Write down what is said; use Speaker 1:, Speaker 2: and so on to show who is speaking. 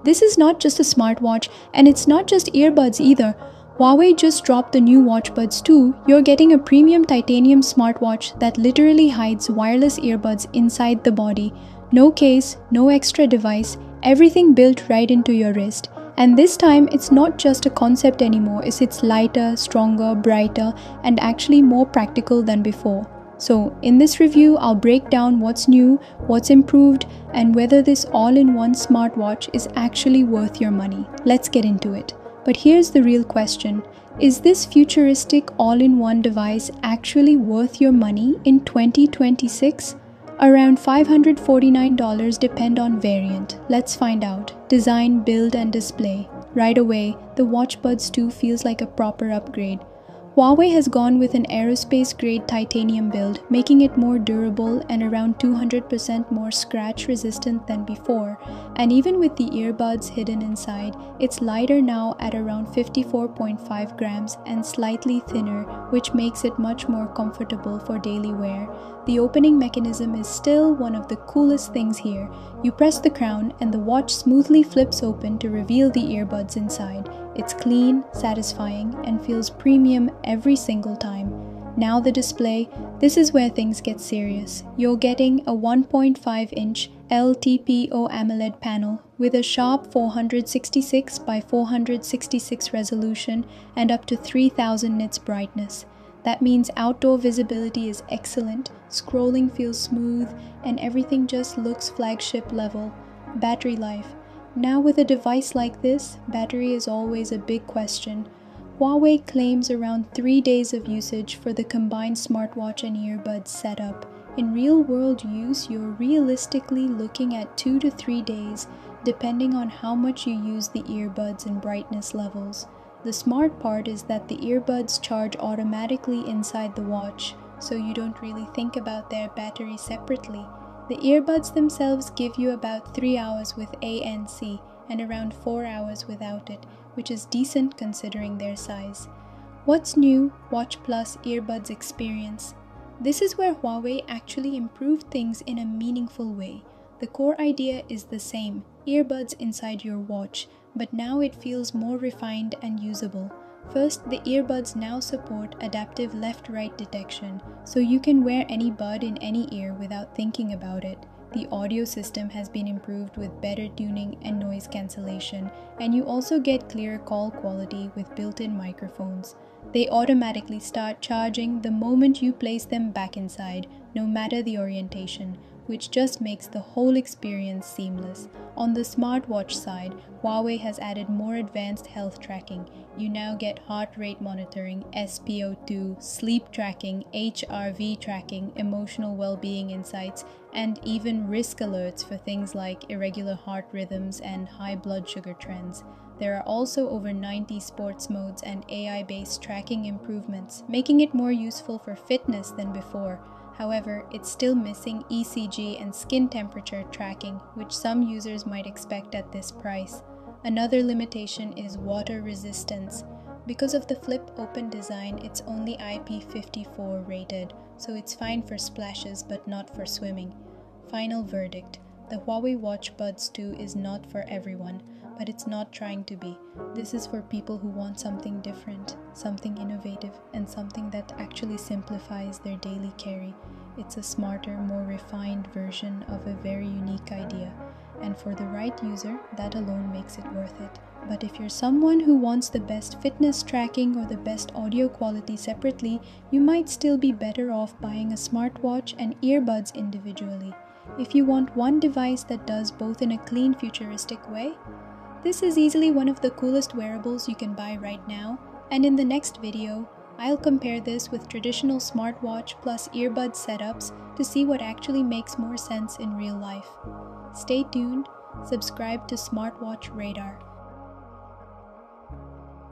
Speaker 1: this is not just a smartwatch, and it's not just earbuds either. Huawei just dropped the new Watch Buds 2. You're getting a premium titanium smartwatch that literally hides wireless earbuds inside the body. No case, no extra device, everything built right into your wrist. And this time, it's not just a concept anymore, it's lighter, stronger, brighter, and actually more practical than before. So, in this review, I'll break down what's new, what's improved, and whether this all-in-one smartwatch is actually worth your money. Let's get into it. But here's the real question. Is this futuristic all-in-one device actually worth your money in 2026? Around $549 depend on variant. Let's find out. Design, build, and display. Right away, the Watch Buds 2 feels like a proper upgrade. Huawei has gone with an aerospace-grade titanium build, making it more durable and around 200% more scratch-resistant than before. And even with the earbuds hidden inside, it's lighter now at around 54.5 grams and slightly thinner, which makes it much more comfortable for daily wear. The opening mechanism is still one of the coolest things here. You press the crown and the watch smoothly flips open to reveal the earbuds inside. It's clean, satisfying, and feels premium every single time. Now the display, this is where things get serious. You're getting a 1.5-inch LTPO AMOLED panel with a sharp 466 by 466 resolution and up to 3000 nits brightness. That means outdoor visibility is excellent, scrolling feels smooth, and everything just looks flagship level. Battery life. Now with a device like this, battery is always a big question. Huawei claims around 3 days of usage for the combined smartwatch and earbuds setup. In real-world use, you're realistically looking at 2 to 3 days, depending on how much you use the earbuds and brightness levels. The smart part is that the earbuds charge automatically inside the watch, so you don't really think about their battery separately. The earbuds themselves give you about 3 hours with ANC and around 4 hours without it, which is decent considering their size. What's new? Watch Plus Earbuds Experience. This is where Huawei actually improved things in a meaningful way. The core idea is the same, earbuds inside your watch, but now it feels more refined and usable. First, the earbuds now support adaptive left-right detection, so you can wear any bud in any ear without thinking about it. The audio system has been improved with better tuning and noise cancellation, and you also get clearer call quality with built-in microphones. They automatically start charging the moment you place them back inside, no matter the orientation, which just makes the whole experience seamless. On the smartwatch side, Huawei has added more advanced health tracking. You now get heart rate monitoring, SpO2, sleep tracking, HRV tracking, emotional well-being insights, and even risk alerts for things like irregular heart rhythms and high blood sugar trends. There are also over 90 sports modes and AI-based tracking improvements, making it more useful for fitness than before. However, it's still missing ECG and skin temperature tracking, which some users might expect at this price. Another limitation is water resistance. Because of the flip-open design, it's only IP54 rated, so it's fine for splashes but not for swimming. Final verdict. The Huawei Watch Buds 2 is not for everyone, but it's not trying to be. This is for people who want something different, something innovative, and something that actually simplifies their daily carry. It's a smarter, more refined version of a very unique idea. And for the right user, that alone makes it worth it. But if you're someone who wants the best fitness tracking or the best audio quality separately, you might still be better off buying a smartwatch and earbuds individually. If you want one device that does both in a clean, futuristic way, this is easily one of the coolest wearables you can buy right now, and in the next video, I'll compare this with traditional smartwatch plus earbud setups to see what actually makes more sense in real life. Stay tuned, subscribe to Smartwatch Radar.